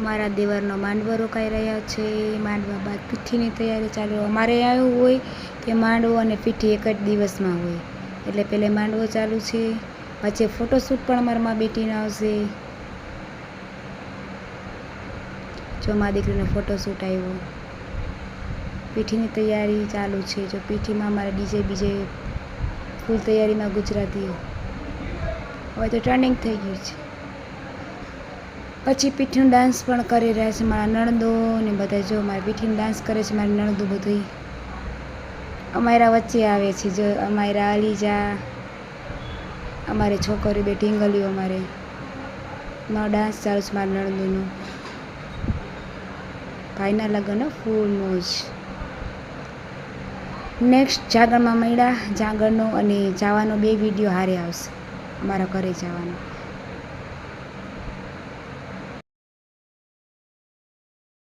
મારા દેવરનો માંડવો રોકાઈ રહ્યા છે. માંડવા બાદ પીઠીની તૈયારી ચાલુ. અમારે એવું હોય કે માંડવો અને પીઠી એક જ દિવસમાં હોય, એટલે પહેલે માંડવો ચાલુ છે, પછી ફોટોશૂટ પણ અમારા મા બેટીને આવશે. જો મા દીકરીનો ફોટોશૂટ આવ્યો. પીઠીની તૈયારી ચાલુ છે. જો પીઠીમાં અમારે બીજે ફૂલ તૈયારીમાં ગુજરાતીઓ હવે તો ટ્રેન્ડિંગ થઈ ગયું છે. પછી પીઠીનો ડાન્સ પણ કરી રહ્યા છે મારા નણંદો ને બધા. જો મારી પીઠીનો ડાન્સ કરે છે મારી નણંદો બધી. અમારા વચ્ચે આવે છે. જો અમારા અલીજા, અમારે છોકરી બે ઢીંગલીઓ, અમારે મારો ડાન્સ ચાલુ છે મારા નણંદોનો. ભાઈના લગ્ન ફૂલ મોજ. નેક્સ્ટ જાગરમાં મળ્યા. જાગરનો અને જવાનો 2 વિડીયો હારે આવશે અમારા ઘરે જવાનો.